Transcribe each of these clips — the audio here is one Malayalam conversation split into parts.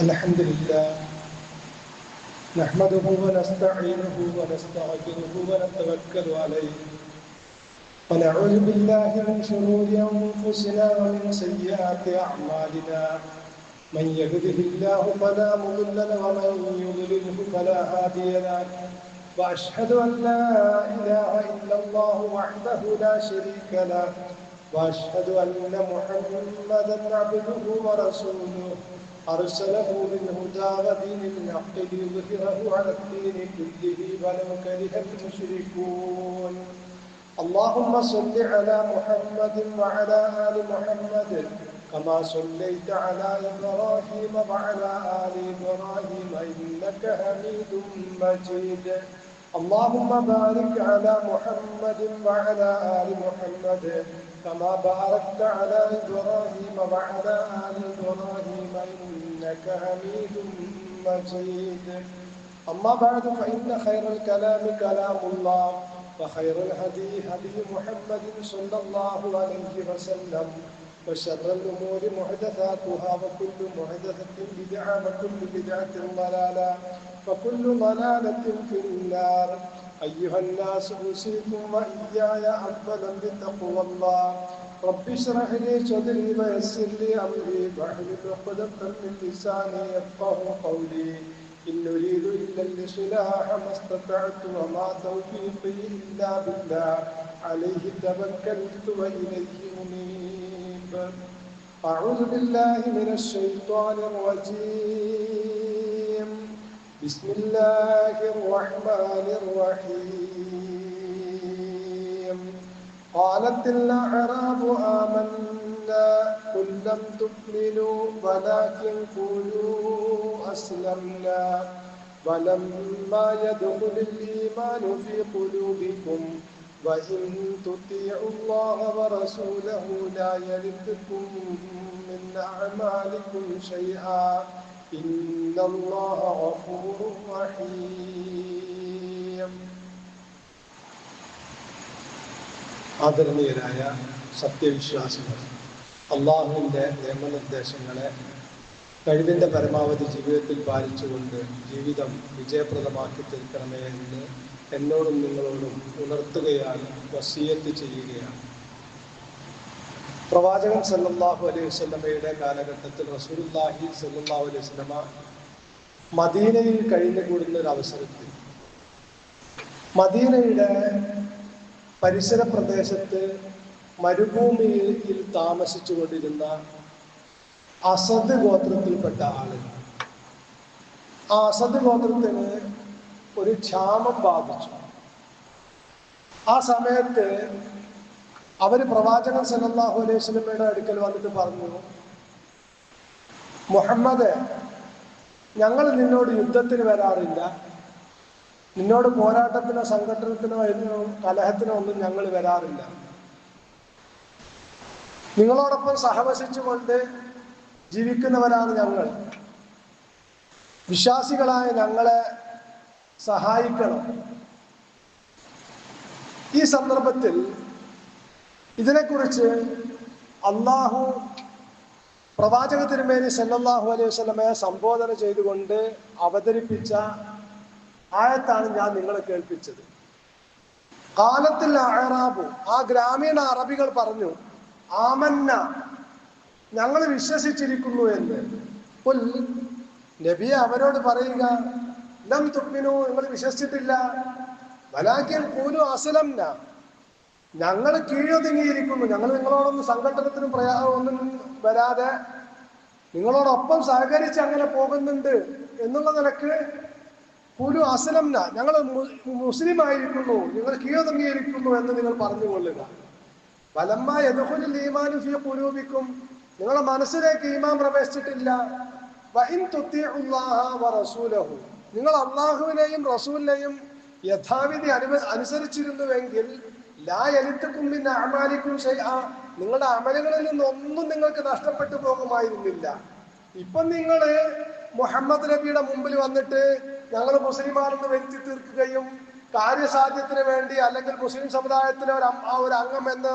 الحمد لله نحمده ونستعينه ونستغفره ونتوكل عليه ونعوذ بالله من شرور أنفسنا ومن سيئات أعمالنا من يهده الله فلا مضل له ومن يضلله فلا هادي له وأشهد أن لا إله إلا الله وحده لا شريك له وأشهد أن محمدا عبده ورسوله أرسله بالهدى ودين الحق ليظهره على الدين كله ولو كره المشركون اللهم صل على محمد وعلى آل محمد كما صليت على إبراهيم وعلى آل إبراهيم إنك حميد مجيد اللهم بارك على محمد وعلى آل محمد كما باركت على إبراهيم وعلى آل إبراهيم إنك حميد مجيد أما بعد فإن خير الكلام كلام الله وخير الهدي هدي محمد صلى الله عليه وسلم وشر الأمور محدثاتها وكل محدثة بدعة وكل بدعة ضلالة وكل ضلالة في النار أيها الناس أوصيكم وإياي أولا بتقوى الله رب اشرح لي صدري ويسر لي أمري واحلل عقدة من لساني يفقهوا قولي إن أريد إلا الإصلاح ما استطعت وما توفيقي إلا بالله عليه توكلت وإليه أنيب أعوذ بالله من الشيطان الرجيم بسم الله الرحمن الرحيم قالت الأعراب آمنا قل لم تؤمنوا ولكن قولوا أسلمنا ولما يدخل الإيمان في قلوبكم وإن تطيعوا الله ورسوله لا يلدكم من أعمالكم شيئا إن الله غفور رحيم. ആദരണീയരായ സത്യവിശ്വാസികൾ, അള്ളാഹുവിൻ്റെ നിയമനിർദ്ദേശങ്ങളെ കഴിവിൻ്റെ പരമാവധി ജീവിതത്തിൽ പാലിച്ചുകൊണ്ട് ജീവിതം വിജയപ്രദമാക്കി തീർക്കണമേ എന്ന് എന്നോടും നിങ്ങളോടും ഉണർത്തുകയാണ്, വസിയത്ത് ചെയ്യുകയാണ്. പ്രവാചകൻ സല്ലല്ലാഹു അലൈഹി വസല്ലമയുടെ കാലഘട്ടത്തിൽ റസൂലുള്ളാഹി സല്ലല്ലാഹു അലൈഹി വസല്ലമ മദീനയിൽ കഴിഞ്ഞുകൂടുന്ന ഒരു അവസരത്തിൽ മദീനയുടെ പരിസര പ്രദേശത്ത് മരുഭൂമിയിൽ താമസിച്ചു കൊണ്ടിരുന്ന അസദ് ഗോത്രത്തിൽപ്പെട്ട ആളുകൾ, ആ അസദ് ഗോത്രത്തിന് ഒരു ക്ഷാമം ബാധിച്ചു. ആ സമയത്ത് അവർ പ്രവാചകൻ സല്ലല്ലാഹു അലൈഹി വസല്ലമയുടെ അടുക്കൽ വന്നിട്ട് പറഞ്ഞു, മുഹമ്മദ്, ഞങ്ങൾ നിന്നോട് യുദ്ധത്തിന് വരാറില്ല, നിന്നോട് പോരാട്ടത്തിനോ സംഘടനത്തിനോ കലഹത്തിനോ ഒന്നും ഞങ്ങൾ വരാറില്ല. നിങ്ങളോടൊപ്പം സഹവസിച്ചുകൊണ്ട് ജീവിക്കുന്നവരാണ് ഞങ്ങൾ. വിശ്വാസികളായ ഞങ്ങളെ സഹായിക്കണം. ഈ സന്ദർഭത്തിൽ ഇതിനെക്കുറിച്ച് അള്ളാഹു പ്രവാചക തിരുമേനി സല്ലല്ലാഹു അലൈഹി വസല്ലമയെ സംബോധന ചെയ്തുകൊണ്ട് അവതരിപ്പിച്ച ആയത്താണ് ഞാൻ നിങ്ങളെ കേൾപ്പിച്ചത്. ഖാലത്തിൽ അഅറാബു, ആ ഗ്രാമീണ അറബികൾ പറഞ്ഞു, ആമന്ന, ഞങ്ങൾ വിശ്വസിച്ചിരിക്കുന്നു എന്ന്. ഖുൽ, നബിയെ അവരോട് പറയുക, ലം തുഅ്മിനൂ, നിങ്ങൾ വിശ്വസിച്ചിട്ടില്ല, വലാകിൻ ഖൂലു അസ്ലംന, ഞങ്ങൾ കീഴൊതുങ്ങിയിരിക്കുന്നു, ഞങ്ങൾ നിങ്ങളോടൊന്നും സംഘടനത്തിനും ഒന്നും വരാതെ നിങ്ങളോടൊപ്പം സഹകരിച്ച് അങ്ങനെ പോകുന്നുണ്ട് എന്നുള്ള നിലക്ക് ഖൂലു അസ്ലംന, ഞങ്ങൾ മുസ്ലിം ആയിരിക്കുന്നു, നിങ്ങൾ കീഴൊതുങ്ങിയിരിക്കുന്നു എന്ന് നിങ്ങൾ പറഞ്ഞുകൊള്ളുക. വലമ്മ യദ്ഖുലുൽ ഈമാനു ഫീ ഖുലൂബിക്കും, നിങ്ങളുടെ മനസ്സിലേക്ക് ഈമാൻ പ്രവേശിച്ചിട്ടില്ല. വഇൻ തുതിഉല്ലാഹ വറസൂലഹു, നിങ്ങൾ അല്ലാഹുവിനെയും റസൂലിനെയും യഥാവിധി അനുസരിച്ചിരുന്നുവെങ്കിൽ ലാ യലിതുക്കും മിൻ അഅമാലിക്കും ശൈഅ, നിങ്ങളുടെ അമലുകളിൽ നിന്നൊന്നും നിങ്ങൾക്ക് നഷ്ടപ്പെട്ടു പോകുമായിരുന്നില്ല. ഇപ്പം നിങ്ങൾ മുഹമ്മദ് നബിയുടെ മുമ്പിൽ വന്നിട്ട് ഞങ്ങൾ മുസ്ലിമാണെന്ന് വരുത്തി തീർക്കുകയും കാര്യസാധ്യത്തിന് വേണ്ടി അല്ലെങ്കിൽ മുസ്ലിം സമുദായത്തിലെ ഒരു അംഗം എന്ന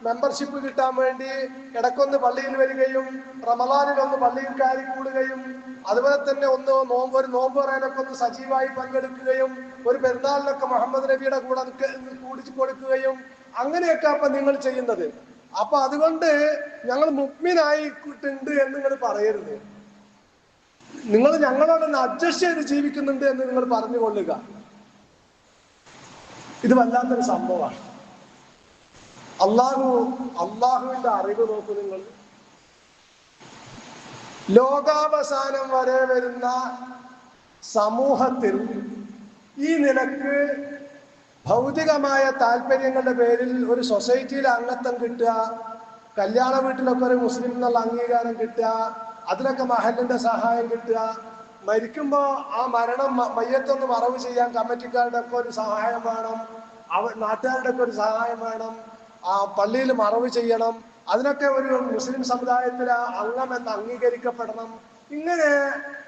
മെമ്പർഷിപ്പ് കിട്ടാൻ വേണ്ടി ഇടക്കൊന്ന് പള്ളിയിൽ വരികയും റമദാനിൽ ഒന്ന് പള്ളിയിൽ കയറി കൂടുകയും അതുപോലെ തന്നെ ഒരു നോമ്പ് പറയാനൊക്കെ ഒന്ന് സജീവമായി പങ്കെടുക്കുകയും ഒരു പെരുന്നാളിനൊക്കെ മുഹമ്മദ് നബിയുടെ കൂടെ കൂടിച്ചു കൊടുക്കുകയും അങ്ങനെയൊക്കെ അപ്പൊ നിങ്ങൾ ചെയ്യുന്നത്. അപ്പൊ അതുകൊണ്ട് ഞങ്ങൾ മുഅ്മിനായിട്ടുണ്ട് എന്ന് നിങ്ങൾ പറയരുത്. നിങ്ങൾ ഞങ്ങളോടൊന്ന് അഡ്ജസ്റ്റ് ചെയ്ത് ജീവിക്കുന്നുണ്ട് എന്ന് നിങ്ങൾ പറഞ്ഞുകൊള്ളുക. ഇത് വല്ലാത്തൊരു സംഭവമാണ്. അള്ളാഹുവിന്റെ അറിവ് നോക്കൂ നിങ്ങൾ. ലോകാവസാനം വരെ വരുന്ന സമൂഹത്തിൽ ഈ നിലക്ക് ഭൗതികമായ താല്പര്യങ്ങളുടെ പേരിൽ ഒരു സൊസൈറ്റിയിൽ അംഗത്വം കിട്ടുക, കല്യാണ വീട്ടിലൊക്കെ ഒരു മുസ്ലിം എന്നുള്ള അംഗീകാരം കിട്ടുക, അതിലൊക്കെ മഹലിന്റെ സഹായം കിട്ടുക, മരിക്കുമ്പോ ആ മയ്യത്തൊന്ന് മറവ് ചെയ്യാൻ കമ്മിറ്റിക്കാരുടെ ഒക്കെ ഒരു സഹായം വേണം, നാട്ടുകാരുടെ ഒക്കെ ഒരു സഹായം വേണം, ആ പള്ളിയിൽ മറവ് ചെയ്യണം, അതിനൊക്കെ ഒരു മുസ്ലിം സമുദായത്തിലെ അംഗമെന്ന് അംഗീകരിക്കപ്പെടണം. ഇങ്ങനെ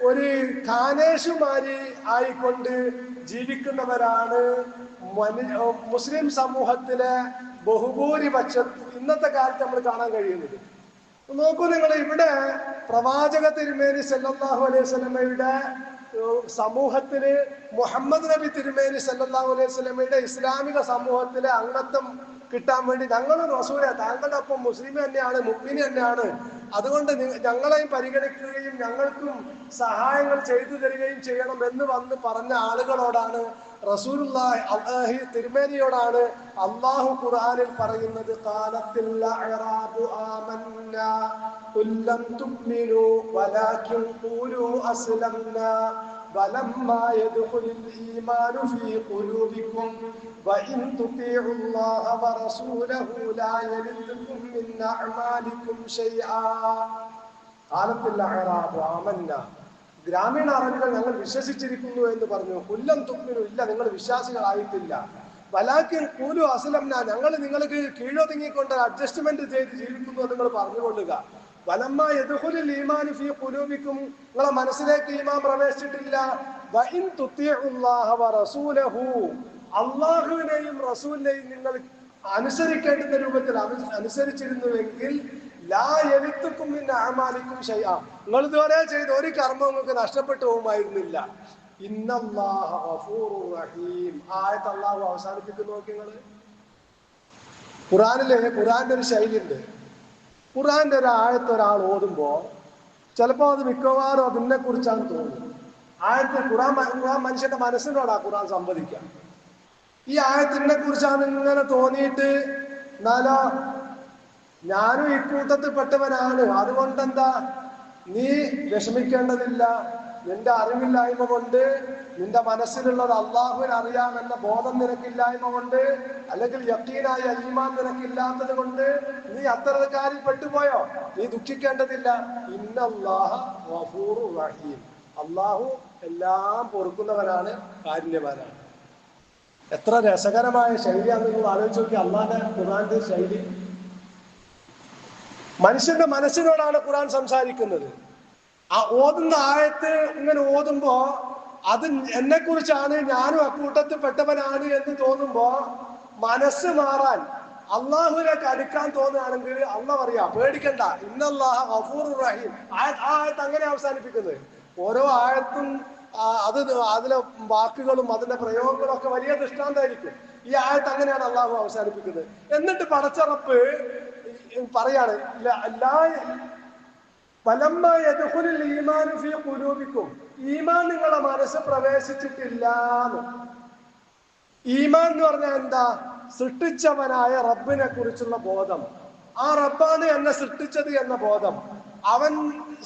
ഒരു ഖാനേഷുമാരി ആയിക്കൊണ്ട് ജീവിക്കുന്നവരാണ് മുസ്ലിം സമൂഹത്തിലെ ബഹുഭൂരിപക്ഷം ഇന്നത്തെ കാലത്ത് നമ്മൾ കാണാൻ കഴിയുന്നത്. നോക്കൂ നിങ്ങൾ, ഇവിടെ പ്രവാചക തിരുമേനി സല്ലല്ലാഹു അലൈഹി വസല്ലമയുടെ സമൂഹത്തില് മുഹമ്മദ് നബി തിരുമേനി സല്ലല്ലാഹു അലൈഹി വസല്ലമയുടെ ഇസ്ലാമിക സമൂഹത്തിലെ അംഗത്വം കിട്ടാൻ വേണ്ടി ഞങ്ങളും റസൂലെ താങ്കളുടെ ഒപ്പം മുസ്ലിം തന്നെയാണ്, മുഅ്മിൻ തന്നെയാണ്, അതുകൊണ്ട് ഞങ്ങളെയും പരിഗണിക്കുകയും ഞങ്ങൾക്കും സഹായങ്ങൾ ചെയ്തു തരികയും ചെയ്യണം എന്ന് വന്ന് പറഞ്ഞ ആളുകളോടാണ് റസൂലുള്ളാഹി തിരുമേനിയോടാണ് അല്ലാഹു ഖുർആനിൽ പറയുന്നത്, ഖാലത്തിൽ അഅറാബു ആമന്നാ ഖുൽ ലം തുഅ്മിനൂ വലാകിൻ ഖൂലൂ അസ്ലംനാ വലമ്മാ യദ്ഖുലിൽ ഈമാനു ഫീ ഖുലൂബികും വഇൻ തുതീഉല്ലാഹ വറസൂലഹു ലാ യലിദുകും മിൻ അഅമാലികും ശൈആ. ഖാലത്തിൽ അഅറാബു ആമന്നാ, ഗ്രാമീണ അറബികൾ ഞങ്ങൾ വിശ്വസിച്ചിരിക്കുന്നു എന്ന് പറഞ്ഞു. കുല്ലം തുഅ്മിനു, ഇല്ല നിങ്ങൾ വിശ്വാസികളായിട്ടില്ല. വലാകിൻ ഖൂലു അസ്ലംന, ഞങ്ങൾ നിങ്ങൾക്ക് കീഴൊതുങ്ങിക്കൊണ്ട് അഡ്ജസ്റ്റ്മെന്റ് ചെയ്ത് ജീവിക്കുന്നു എന്ന് നിങ്ങൾ പറഞ്ഞുകൊള്ളുക. വലമ്മ യദ്ഖുലുൽ ഈമാനു ഫീ ഖുലൂബികും, നിങ്ങളെ മനസ്സിലേക്ക് ഈമാൻ പ്രവേശിച്ചിട്ടില്ല. വഇൻ തുതീഉല്ലാഹ വറസൂലഹു, അല്ലാഹുവിനെയും റസൂലിനെയും നിങ്ങൾ അനുസരിക്കേണ്ടുന്ന രൂപത്തിൽ അനുസരിച്ചിരുന്നുവെങ്കിൽ ലാ യലിതുകും മിൻ അഅമാലികും ശൈആ, നിങ്ങൾ ഇതുവരെ ചെയ്ത ഒരു കർമ്മം നിങ്ങൾക്ക് നഷ്ടപ്പെട്ടു പോകുമായിരുന്നില്ല. ഇന്നല്ലാഹ ഗഫൂറുർ റഹീം. ആയത്ത് അല്ലാഹു അവസാനിപ്പിക്കുന്നു. നോക്കി നിങ്ങൾ, ഖുർആന്റെ ഒരു ശൈലിയുണ്ട്. ഖുർആന്റെ ഒരു ആയത്ത് ഒരാൾ ഓതുമ്പോ ചിലപ്പോ അത് മിക്കവാറും അതിനെ കുറിച്ചാണ് തോന്നുന്നത്. ആയത്ത് ഖുർആൻ മനുഷ്യന്റെ മനസ്സിനോടാ ഖുർആൻ സംവദിക്കുക. ഈ ആയത്തിനെ കുറിച്ചാണ് ഇങ്ങനെ തോന്നിയിട്ട്, എന്നാലോ ഞാനും ഇക്കൂട്ടത്തിൽ പെട്ടവനാണ്, അതുകൊണ്ടെന്താ നീ വിഷമിക്കേണ്ടതില്ല, നിന്റെ അറിവില്ലായ്മ കൊണ്ട്, നിന്റെ മനസ്സിലുള്ളത് അള്ളാഹുവിന് അറിയാമെന്ന ബോധം നിനക്കില്ലായ്മ കൊണ്ട്, അല്ലെങ്കിൽ യഖീനായ ഈമാൻ നിനക്കില്ലാത്തത് കൊണ്ട് നീ അത്തരക്കാരിൽ പെട്ടുപോയോ, നീ ദുഃഖിക്കേണ്ടതില്ല. ഇന്നല്ലാഹ ഗഫൂറുർ റഹീം, അള്ളാഹു എല്ലാം പൊറുക്കുന്നവനാണ്, കാരുണ്യവാനാണ്. എത്ര രസകരമായ ശൈലിയാണെന്ന് നിങ്ങൾ ആലോചിച്ച് നോക്കി. അള്ളാന്റെ ഖുർആന്റെ ശൈലി മനുഷ്യന്റെ മനസ്സിനോടാണ് ഖുർആൻ സംസാരിക്കുന്നത്. ആ ഓതുന്ന ആയത്ത് ഇങ്ങനെ ഓതുമ്പോ അത് എന്നെ കുറിച്ചാണ്, ഞാനും അക്കൂട്ടത്തിൽ പെട്ടവനാണ് എന്ന് തോന്നുമ്പോ മനസ്സ് മാറാൻ അള്ളാഹുവിലേക്ക് അടുക്കാൻ തോന്നുകയാണെങ്കിൽ അള്ളാഹ് പറയാ പേടിക്കണ്ട, ഇന്നല്ലാഹ ഗഫൂറുർ റഹീം. ആ ആയത്ത് അങ്ങനെ അവസാനിപ്പിക്കുന്നത്. ഓരോ ആയത്തും അതിലെ വാക്കുകളും അതിന്റെ പ്രയോഗങ്ങളും ഒക്കെ വലിയ ദൃഷ്ടാന്തമായിരിക്കും. ഈ ആയത്ത് അങ്ങനെയാണ് അള്ളാഹു അവസാനിപ്പിക്കുന്നത്. എന്നിട്ട് പടച്ചറപ്പ് പറയാണ്, ഈമാൻ നിങ്ങളെ മനസ്സ് പ്രവേശിച്ചിട്ടില്ല. ഈമാൻ എന്ന് പറഞ്ഞാൽ എന്താ? സൃഷ്ടിച്ചവനായ റബ്ബിനെ കുറിച്ചുള്ള ബോധം, ആ റബ്ബാണ് എന്നെ സൃഷ്ടിച്ചത് എന്ന ബോധം, അവൻ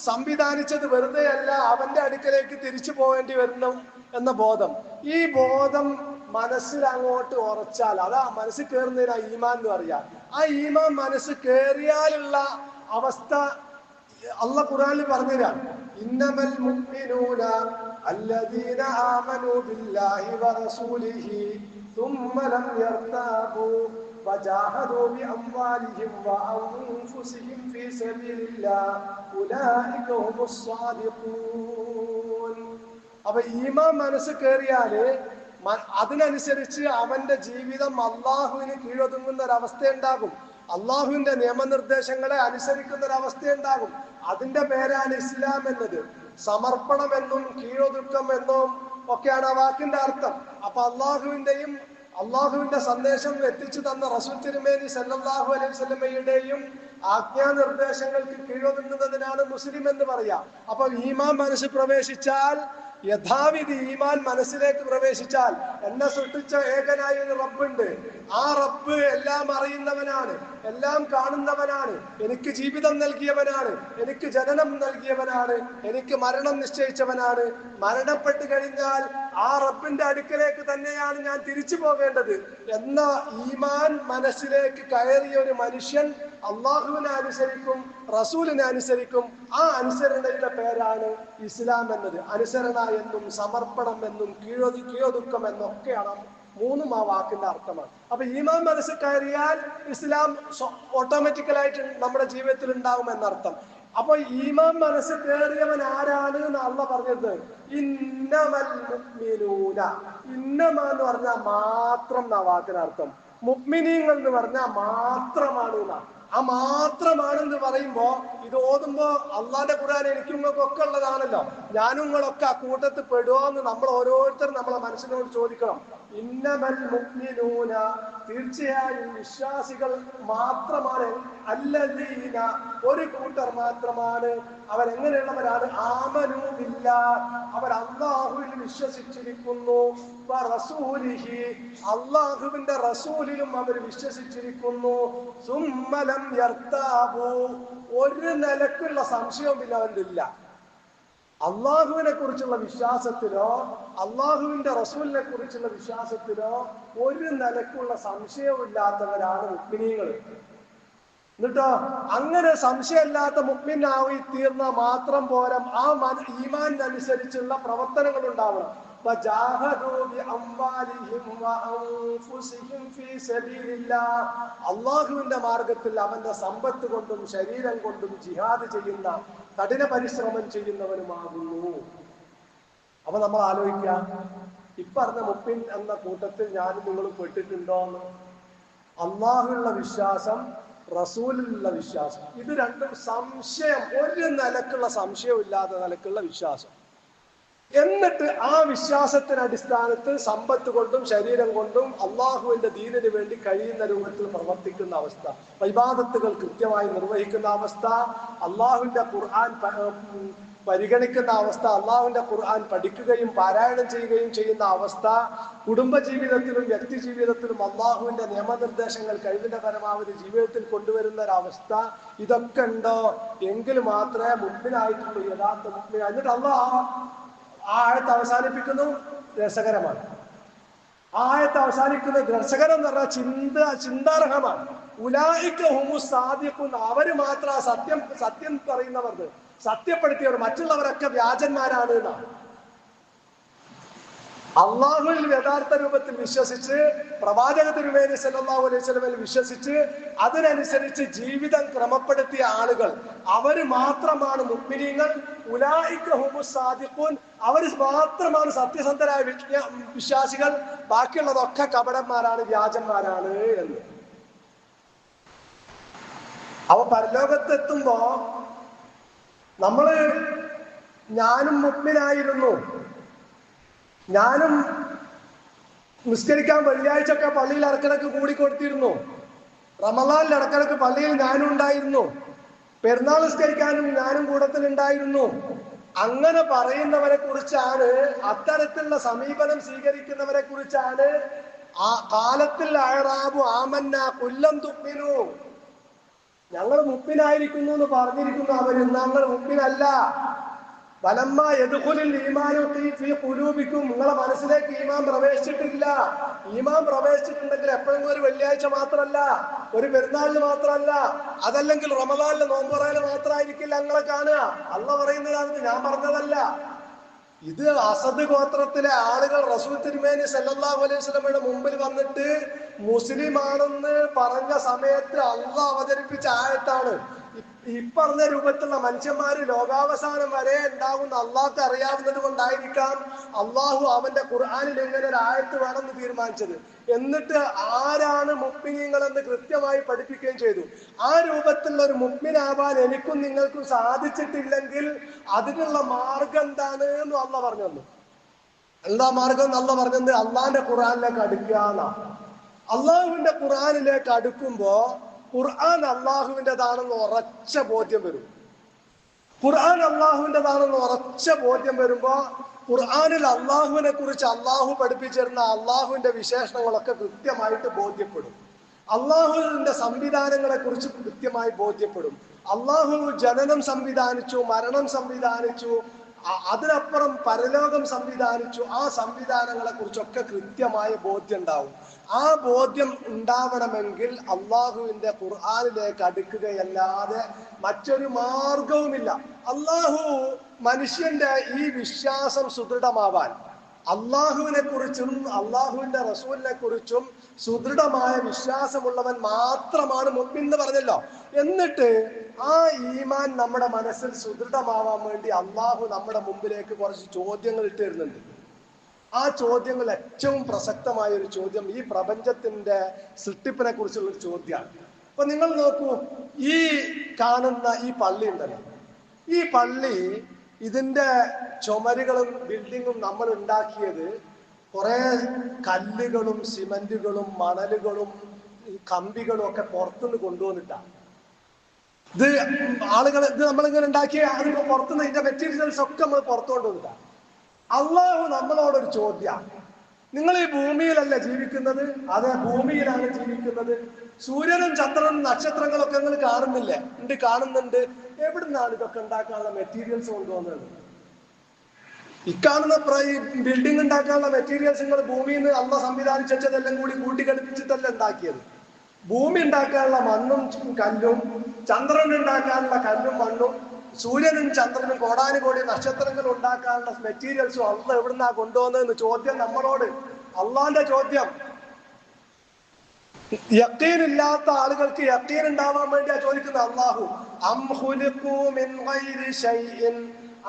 സംവിധാനിച്ചത് വെറുതെ അല്ല, അവന്റെ അടുക്കലേക്ക് തിരിച്ചു പോകേണ്ടി വരുന്നു എന്ന ബോധം. ഈ ബോധം മനസ്സിൽ അങ്ങോട്ട് ഉറച്ചാൽ അതാ മനസ്സിൽ കയറുന്നതിനാ ഈമാൻ എന്ന് പറയാ. ആ ഈമാൻ മനസ്സ് കയറിയാലുള്ള അവസ്ഥ അള്ളാഹ് ഖുർആനിൽ പറഞ്ഞുതരാം. ഇന്നമൽ മുഅ്മിനൂന അല്ലദീന ആമനൂ ബില്ലാഹി വറസൂലിഹി ثم لم يرتابوا وجاهدوا بأموالهم وأنفسهم في سبيل الله أولئك هم الصادقون. അപ്പൊ ഈമാൻ മനസ്സ് കയറിയാല് അതിനനുസരിച്ച് അവന്റെ ജീവിതം അള്ളാഹുവിന് കീഴൊതുങ്ങുന്ന ഒരവസ്ഥ ഉണ്ടാകും. അള്ളാഹുവിന്റെ നിയമനിർദ്ദേശങ്ങളെ അനുസരിക്കുന്ന ഒരവസ്ഥ ഉണ്ടാകും. അതിന്റെ പേരാണ് ഇസ്ലാം എന്നത്. സമർപ്പണം എന്നും കീഴൊതുക്കം എന്നും ഒക്കെയാണ് ആ വാക്കിന്റെ അർത്ഥം. അപ്പൊ അള്ളാഹുവിന്റെ സന്ദേശം എത്തിച്ചു തന്ന റസൂൽ തിരുമേനി സല്ലല്ലാഹു അലൈഹി വസല്ലമയുടെയും ആജ്ഞാനിർദ്ദേശങ്ങൾക്ക് കീഴൊതുങ്ങുന്നതിനാണ് മുസ്ലിം എന്ന് പറയാ. അപ്പൊ ഈമാൻ മനസ്സിൽ പ്രവേശിച്ചാൽ, യഥാവിധി ഈമാൻ മനസ്സിലേക്ക് പ്രവേശിച്ചാൽ, എന്നെ സൃഷ്ടിച്ച ഏകനായ ഒരു റബ്ബുണ്ട്, ആ റബ്ബ് എല്ലാം അറിയുന്നവനാണ്, എല്ലാം കാണുന്നവനാണ്, എനിക്ക് ജീവിതം നൽകിയവനാണ്, എനിക്ക് ജനനം നൽകിയവനാണ്, എനിക്ക് മരണം നിശ്ചയിച്ചവനാണ്, മരണപ്പെട്ടു കഴിഞ്ഞാൽ ആ റബ്ബിന്റെ അടുക്കലേക്ക് തന്നെയാണ് ഞാൻ തിരിച്ചു പോകേണ്ടത് എന്ന ഈമാൻ മനസ്സിലേക്ക് കയറിയ ഒരു മനുഷ്യൻ അള്ളാഹുവിനെ അനുസരിക്കും, റസൂലിനെ അനുസരിക്കും. ആ അനുസരണയുടെ പേരാണ് ഇസ്ലാം എന്നത്. അനുസരണ എന്നും സമർപ്പണം എന്നും കീഴൊതുക്കം എന്നൊക്കെയാണ് മൂന്നും ആ വാക്കിന്റെ അർത്ഥമാണ്. അപ്പൊ ഈമാൻ മനസ്സിൽ കയറിയാൽ ഇസ്ലാം ഓട്ടോമാറ്റിക്കലായിട്ട് നമ്മുടെ ജീവിതത്തിൽ ഉണ്ടാകും എന്നർത്ഥം. അപ്പൊ ഈമാൻ മനസ്സിൽ കയറിയവൻ ആരാണ് എന്ന് അള്ളാഹ് പറഞ്ഞത്? ഇന്നമൽ മുഅ്മിനൂന. ഇന്നമ എന്ന് പറഞ്ഞാൽ മാത്രം എന്നാ വാക്കിനർത്ഥം. മുഅ്മിനീങ്ങൾ എന്ന് പറഞ്ഞാൽ മാത്രമാണ് എന്നാണ്. ആ മാത്രമാണെന്ന് പറയുമ്പോ ഇത് ഓതുമ്പോ അള്ളാന്റെ ഖുർആൻ എനിക്കും നിങ്ങൾക്കൊക്കെ ഉള്ളതാണല്ലോ, ഞാനും നിങ്ങളൊക്കെ ആ കൂട്ടത്തിൽ പെടുമോ എന്ന് നമ്മൾ ഓരോരുത്തരും നമ്മളെ മനസ്സിനോട് ചോദിക്കണം. ഇന്നമൽ മുഅ്മിനൂന, തീർച്ചയായും വിശ്വാസികൾ മാത്രമാണ്. അല്ലദീന, ഒരു കൂട്ടർ മാത്രമാണ്. അവരെങ്ങനെയുള്ളവരാണ്? ആമനൂ ബില്ലാഹ്, അവർ അല്ലാഹുവിൽ വിശ്വസിച്ചിരിക്കുന്നു. വറസൂലിഹി, അല്ലാഹുവിന്റെ റസൂലിലും അവർ വിശ്വസിച്ചിരിക്കുന്നു. സുമ്മ ലം യർതാബു, ഒരു നിലക്കുള്ള സംശയവും പിന്നെ അവരില്ല. അള്ളാഹുവിനെ കുറിച്ചുള്ള വിശ്വാസത്തിലോ അള്ളാഹുവിന്റെ റസൂലിനെ കുറിച്ചുള്ള വിശ്വാസത്തിലോ ഒരു നിലക്കുള്ള സംശയവും ഇല്ലാത്തവരാണ് മുഅ്മിനീങ്ങൾ. എന്നിട്ടോ അങ്ങനെ സംശയമില്ലാത്ത മുഅ്മിനായി തീർന്ന മാത്രം പോരാ, ആ ഈമാനനുസരിച്ചുള്ള പ്രവർത്തനങ്ങൾ ഉണ്ടാവണം. അള്ളാഹുവിന്റെ മാർഗത്തിൽ അവന്റെ സമ്പത്ത് കൊണ്ടും ശരീരം കൊണ്ടും ജിഹാദ് ചെയ്യുന്ന, കഠിന പരിശ്രമം ചെയ്യുന്നവനുമാകുന്നു. അപ്പൊ നമ്മൾ ആലോചിക്കുക, ഇപ്പറഞ്ഞ മുഅ്മിൻ എന്ന കൂട്ടത്തിൽ ഞാനും നിങ്ങളും പെട്ടിട്ടുണ്ടോ എന്ന്. അള്ളാഹുവിലുള്ള വിശ്വാസം, റസൂലിലുള്ള വിശ്വാസം, ഇത് രണ്ടും സംശയം, ഒരു നിലക്കുള്ള സംശയവും ഇല്ലാത്ത നിലക്കുള്ള വിശ്വാസം. എന്നിട്ട് ആ വിശ്വാസത്തിന് അടിസ്ഥാനത്തിൽ സമ്പത്ത് കൊണ്ടും ശരീരം കൊണ്ടും അള്ളാഹുവിന്റെ ദീനിന് വേണ്ടി കഴിയുന്ന രൂപത്തിൽ പ്രവർത്തിക്കുന്ന അവസ്ഥ, ഇബാദത്തുകൾ കൃത്യമായി നിർവഹിക്കുന്ന അവസ്ഥ, അള്ളാഹുവിന്റെ ഖുർആൻ പരിഗണിക്കുന്ന അവസ്ഥ, അള്ളാഹുവിന്റെ ഖുർആൻ പഠിക്കുകയും പാരായണം ചെയ്യുകയും ചെയ്യുന്ന അവസ്ഥ, കുടുംബജീവിതത്തിലും വ്യക്തി ജീവിതത്തിലും അള്ളാഹുവിന്റെ നിയമനിർദ്ദേശങ്ങൾ കഴിവിന്റെ പരമാവധി ജീവിതത്തിൽ കൊണ്ടുവരുന്ന ഒരവസ്ഥ, ഇതൊക്കെ ഉണ്ടോ എങ്കിൽ മാത്രമേ മുഅ്മിനായിട്ടുള്ളൂ, യഥാർത്ഥ മുഅ്മിൻ. എന്നിട്ട് അള്ളാഹ് ആ ആയത്ത് അവസാനിപ്പിക്കുന്നു, രസകരമാണ്. ആ ആയത്ത് അവസാനിക്കുന്നത് രസകരം എന്ന് പറഞ്ഞാൽ ചിന്താർഹമാണ്. ഉലൈക ഹുമുസ് സാദിഖൂൻ, അവര് മാത്രം സത്യം പറയുന്നവർ, സത്യപ്പെടുത്തിയവർ, മറ്റുള്ളവരൊക്കെ വ്യാജന്മാരാണ് എന്നാണ്. അള്ളാഹുവിൽ യഥാർത്ഥ രൂപത്തിൽ വിശ്വസിച്ച്, പ്രവാചക തിരുമേനി സല്ലല്ലാഹു അലൈഹി വസല്ലമയിൽ വിശ്വസിച്ച് അതിനനുസരിച്ച് ജീവിതം ക്രമപ്പെടുത്തിയ ആളുകൾ, അവര് മാത്രമാണ് മുഅ്മിനീങ്ങൾ. ഉലൈക ഹുമുസ് സാദിഖൂൻ, അവർ മാത്രമാണ് സത്യസന്ധരായ വിശ്വാസികൾ, ബാക്കിയുള്ളതൊക്കെ കപടന്മാരാണ്, വ്യാജന്മാരാണ് എന്ന്. അവ പരലോകത്തെത്തുമ്പോ ഞാനും മുഅ്മിനായിരുന്നു, ഞാനും നിസ്കരിക്കാൻ വെള്ളിയാഴ്ച ഒക്കെ പള്ളിയിൽ ഇടക്കിടക്ക് കൂടിക്കൊടുത്തിരുന്നു, റമളാനിൽ ഇടക്കിടക്ക് പള്ളിയിൽ ഞാനും ഉണ്ടായിരുന്നു, പെരുന്നാൾ നിസ്കരിക്കാനും ഞാനും കൂട്ടത്തിലുണ്ടായിരുന്നു. അങ്ങനെ പറയുന്നവരെ കുറിച്ചാണ്, അത്തരത്തിലുള്ള സമീപനം സ്വീകരിക്കുന്നവരെ കുറിച്ചാണ് ആ കാലത്തിൽ അഅറാബു ആമന്ന കുല്ലം തുഅ്മിനു, ഞങ്ങൾ മുഅ്മിനായിരിക്കുന്നു എന്ന് പറഞ്ഞിരിക്കുന്നു. അവര് ഞങ്ങൾ മുഅ്മിനല്ല. വലമ്മ യദ്ഖുലുൽ ഈമാനു ഫീ ഖുലൂബിക്കും, നിങ്ങളെ മനസ്സിലേക്ക് ഈമാൻ പ്രവേശിച്ചിട്ടില്ല. ഈമാൻ പ്രവേശിച്ചിട്ടുണ്ടെങ്കിൽ എപ്പോഴും ഒരു വെള്ളിയാഴ്ച മാത്രമല്ല, ഒരു പെരുന്നാളിന് മാത്രമല്ല, അതല്ലെങ്കിൽ റമളാനിലെ നോമ്പുറയില് മാത്രമായിരിക്കില്ല ഞങ്ങളെ കാണുക. അള്ളാഹ് പറയുന്നതാണ്, ഞാൻ പറഞ്ഞതല്ല. ഇത് അസദ് ഗോത്രത്തിലെ ആളുകൾ റസൂൽ തിരുമേനി സല്ലല്ലാഹു അലൈഹി വസല്ലമയുടെ മുമ്പിൽ വന്നിട്ട് മുസ്ലിം ആണെന്ന് പറഞ്ഞ സമയത്ത് അള്ളാഹ് അവതരിപ്പിച്ച ആയത്താണ്. ഈ പറഞ്ഞ രൂപത്തിലുള്ള മനുഷ്യന്മാര് ലോകാവസാനം വരെ ഉണ്ടാകുന്ന അള്ളാഹ്ക്ക് അറിയാവുന്നത് കൊണ്ടായിരിക്കാം അള്ളാഹു അവന്റെ ഖുർആനിൽ എങ്ങനെ ഒരു ആയത്ത് വേണമെന്ന് തീരുമാനിച്ചത്. എന്നിട്ട് ആരാണ് മുഅ്മിനീങ്ങൾ എന്ന് കൃത്യമായി പഠിപ്പിക്കുകയും ചെയ്തു. ആ രൂപത്തിലുള്ള ഒരു മുഅ്മിനാവാൻ എനിക്കും നിങ്ങൾക്കും സാധിച്ചിട്ടില്ലെങ്കിൽ അതിനുള്ള മാർഗം എന്താണ് എന്ന് അള്ളാഹ് പറഞ്ഞു തന്നു. എന്താ മാർഗം എന്ന് അള്ളാഹ് പറഞ്ഞത്? അള്ളാഹിന്റെ ഖുർആനിലേക്ക് അടുക്കുക എന്നാ. അള്ളാഹുവിന്റെ ഖുർആനിലേക്ക് അടുക്കുമ്പോ ഖുർആൻ അള്ളാഹുവിൻ്റെതാണെന്ന് ഉറച്ച ബോധ്യം വരും. ഖുർആൻ അള്ളാഹുവിൻ്റെതാണെന്ന് ഉറച്ച ബോധ്യം വരുമ്പോ ഖുർആനിൽ അള്ളാഹുവിനെ കുറിച്ച് അള്ളാഹു പഠിപ്പിച്ചിരുന്ന അള്ളാഹുവിന്റെ വിശേഷണങ്ങളൊക്കെ കൃത്യമായിട്ട് ബോധ്യപ്പെടും. അള്ളാഹുവിന്റെ സംവിധാനങ്ങളെ കുറിച്ച് കൃത്യമായി ബോധ്യപ്പെടും. അള്ളാഹു ജനനം സംവിധാനിച്ചു, മരണം സംവിധാനിച്ചു, അതിനപ്പുറം പരലോകം സംവിധാനിച്ചു. ആ സംവിധാനങ്ങളെ കുറിച്ചൊക്കെ കൃത്യമായ ബോധ്യം ഉണ്ടാവും. ആ ബോധ്യം ഉണ്ടാവണമെങ്കിൽ അള്ളാഹുവിന്റെ ഖുർആനിലേക്ക് അടുക്കുകയല്ലാതെ മറ്റൊരു മാർഗവുമില്ല. അള്ളാഹു മനുഷ്യന്റെ ഈ വിശ്വാസം സുദൃഢമാവാൻ അള്ളാഹുവിനെ കുറിച്ചും അള്ളാഹുവിന്റെ റസൂലിനെ കുറിച്ചും സുദൃഢമായ വിശ്വാസമുള്ളവൻ മാത്രമാണ് മുഅ്മിൻ എന്ന് പറഞ്ഞല്ലോ. എന്നിട്ട് ആ ഈമാൻ നമ്മുടെ മനസ്സിൽ സുദൃഢമാവാൻ വേണ്ടി അള്ളാഹു നമ്മുടെ മുമ്പിലേക്ക് കുറച്ച് ചോദ്യങ്ങൾ ഇട്ട് തരുന്നുണ്ട്. ആ ചോദ്യങ്ങൾ ഏറ്റവും പ്രസക്തമായ ഒരു ചോദ്യം ഈ പ്രപഞ്ചത്തിന്റെ സൃഷ്ടിപ്പിനെ കുറിച്ചുള്ള ഒരു ചോദ്യമാണ്. അപ്പൊ നിങ്ങൾ നോക്കൂ, ഈ കാണുന്ന ഈ പള്ളി ഉണ്ടല്ലോ, ഈ പള്ളി ഇതിന്റെ ചുമരുകളും ബിൽഡിങ്ങും നമ്മൾ ഉണ്ടാക്കിയത് കുറെ കല്ലുകളും സിമന്റുകളും മണലുകളും കമ്പികളും ഒക്കെ പുറത്തുനിന്ന് കൊണ്ടുവന്നിട്ടാണ്. ഇത് നമ്മളിങ്ങനെ ഉണ്ടാക്കിയ അതിന് പുറത്തുനിന്ന് ഇതിന്റെ മെറ്റീരിയൽസ് ഒക്കെ നമ്മൾ പുറത്തു കൊണ്ടുവന്നിട്ടാണ്. അള്ളാഹു നമ്മളോടൊരു ചോദ്യം, നിങ്ങൾ ഈ ഭൂമിയിലല്ല ജീവിക്കുന്നത്? അതെ, ഭൂമിയിലാണ് ജീവിക്കുന്നത്. സൂര്യനും ചന്ദ്രനും നക്ഷത്രങ്ങളൊക്കെ നിങ്ങൾ കാണുന്നില്ലേ? ഉണ്ട്, കാണുന്നുണ്ട്. എവിടുന്നാണ് ഇതൊക്കെ ഉണ്ടാക്കാനുള്ള മെറ്റീരിയൽസ് കൊണ്ടുവന്നത്? ഇക്കാണുന്ന ബിൽഡിംഗ് ഉണ്ടാക്കാനുള്ള മെറ്റീരിയൽസ് നിങ്ങൾ ഭൂമിയിൽ നിന്ന് അള്ള സംവിധാനിച്ചതെല്ലാം കൂടി കൂട്ടിക്കടുപ്പിച്ചിട്ടല്ല ഉണ്ടാക്കിയത്. ഭൂമി ഉണ്ടാക്കാനുള്ള മണ്ണും കല്ലും, ചന്ദ്രൻ ഉണ്ടാക്കാനുള്ള കല്ലും മണ്ണും, സൂര്യനും ചന്ദ്രനും കോടാനുകോടി നക്ഷത്രങ്ങൾ ഉണ്ടാക്കാനുള്ള മെറ്റീരിയൽസും അള്ള എവിടുന്നാ കൊണ്ടുവന്നതെന്ന് ചോദ്യം നമ്മളോട്, അള്ളാന്റെ ചോദ്യം. യഖീൻ ഇല്ലാത്ത ആളുകൾക്ക് യഖീൻ ഉണ്ടാവാൻ വേണ്ടിയാ ചോദിക്കുന്നത് അള്ളാഹു. അം ഖുലിഖൂ മിൻ ഗൈരി ശൈഇൻ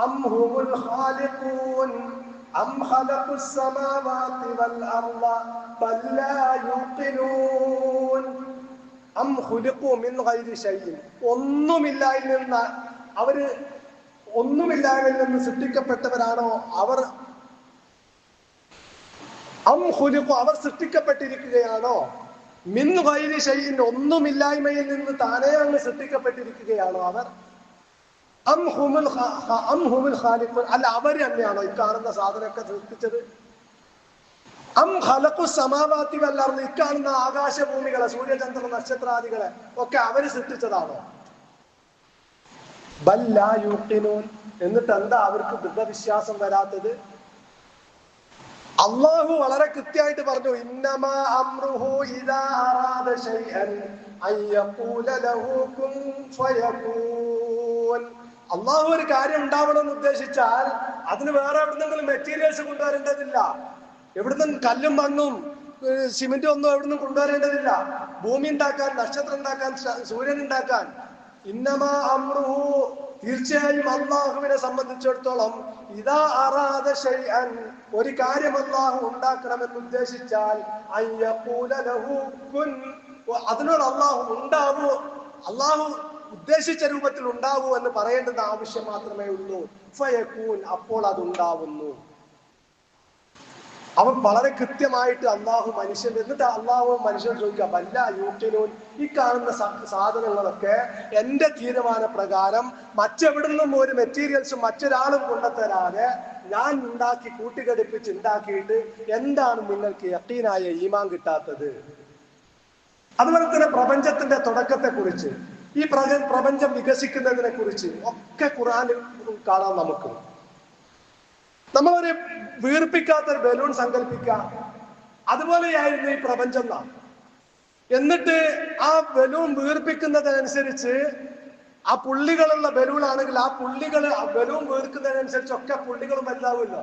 അം ഹുമുൽ ഖാലിഖൂൻ അം ഖലഖുസ് സമാവാതി വൽ അർള ബൽ ലാ യുഖിനൂൻ. അം ഖുലിഖൂ മിൻ ഗൈരി ശൈഇൻ, ഒന്നുമില്ലായ്മയിൽ നിന്ന് അവര് ഒന്നുമില്ലായ്മയിൽ നിന്ന് സൃഷ്ടിക്കപ്പെട്ടവരാണോ അവർ? അം ഖുലിഖൂ, അവർ സൃഷ്ടിക്കപ്പെട്ടിരിക്കുകയാണോ? മിൻ ഗൈരി ശൈഇൻ, ഒന്നുമില്ലായ്മയിൽ നിന്ന് താനേ അങ്ങ് സൃഷ്ടിക്കപ്പെട്ടിരിക്കുകയാണോ അവർ? അം ഹുമുൽ ഖാലിഖൂൻ, അല്ല അവർ തന്നെയാണോ ഈ കാണുന്ന സാധനമൊക്കെ സൃഷ്ടിച്ചത്? അം ഖലഖുസ് സമാവാതി വൽ അർള്, ഈ കാണുന്ന ആകാശഭൂമികളെ, സൂര്യചന്ദ്ര നക്ഷത്രാദികളെ ഒക്കെ അവര് സൃഷ്ടിച്ചതാണോ? ബൽ ലാ യുഖിനൂൻ, എന്നിട്ട് എന്താ അവർക്ക് ദൃഢവിശ്വാസം വരാത്തത്? അള്ളാഹു വളരെ കൃത്യമായിട്ട് പറഞ്ഞു, ഇന്നമാ അംറുഹു ഇദാ അറാദ ശൈഅൻ അൻ യഖൂല ലഹു കുൻ ഫയകൂൻ. അള്ളാഹു ഒരു കാര്യം ഉണ്ടാവണമെന്ന് ഉദ്ദേശിച്ചാൽ അതിന് വേറെ എവിടുന്നെങ്കിലും മെറ്റീരിയൽസ് കൊണ്ടുവരേണ്ടതില്ല. എവിടുന്നും കല്ലും മണ്ണും സിമെന്റും ഒന്നും എവിടുന്നും കൊണ്ടുവരേണ്ടതില്ല. ഭൂമി ഉണ്ടാക്കാൻ, നക്ഷത്രം ഉണ്ടാക്കാൻ, സൂര്യൻ ഉണ്ടാക്കാൻ. ഇന്നമാ അംറുഹു, തീർച്ചയായും അള്ളാഹുവിനെ സംബന്ധിച്ചിടത്തോളം ഇദാ അറാദ ശൈഅൻ, ഒരു കാര്യം അള്ളാഹു ഉണ്ടാക്കണമെന്ന് ഉദ്ദേശിച്ചാൽ അൻ യഖൂല ലഹു കുൻ, അതിനോട് അള്ളാഹു ഉണ്ടാവൂ, അള്ളാഹു ഉദ്ദേശിച്ച രൂപത്തിൽ ഉണ്ടാവൂ എന്ന് പറയേണ്ടത് ആവശ്യം മാത്രമേ ഉള്ളൂ. ഫയകൂൻ, അപ്പോൾ അതുണ്ടാവുന്നു. അവൻ വളരെ കൃത്യമായിട്ട് അള്ളാഹു മനുഷ്യൻ, എന്നിട്ട് അള്ളാഹു മനുഷ്യൻ ചോദിക്കുക, വല്ല യൂക്കിനൂൻ, ഈ കാണുന്ന സാധനങ്ങളൊക്കെ എന്റെ തീരുമാന പ്രകാരം മറ്റെവിടുന്നും ഒരു മെറ്റീരിയൽസും മറ്റൊരാളും കൊണ്ടുതരാതെ ഞാൻ ഉണ്ടാക്കി കൂട്ടിഘടിപ്പിച്ച് ഉണ്ടാക്കിയിട്ട് എന്താണ് നിങ്ങൾക്ക് യഖീനായ ഈമാൻ കിട്ടാത്തത്? അതുപോലെ തന്നെ പ്രപഞ്ചത്തിന്റെ തുടക്കത്തെ കുറിച്ച്, ഈ പ്രപഞ്ചം വികസിക്കുന്നതിനെ കുറിച്ച് ഒക്കെ ഖുർആനിൽ കാണാം. നമുക്ക് നമ്മളൊരു വീർപ്പിക്കാത്തൊരു ബലൂൺ സങ്കല്പിക്കാം, അതുപോലെയായിരുന്നു ഈ പ്രപഞ്ചം നാം. എന്നിട്ട് ആ ബലൂൺ വീർപ്പിക്കുന്നതിനനുസരിച്ച്, ആ പുള്ളികളുള്ള ബലൂൺ ആണെങ്കിൽ ആ പുള്ളികൾ ബലൂൺ വീർക്കുന്നതിനനുസരിച്ചൊക്കെ പുള്ളികളും വലുതാവുമല്ലോ.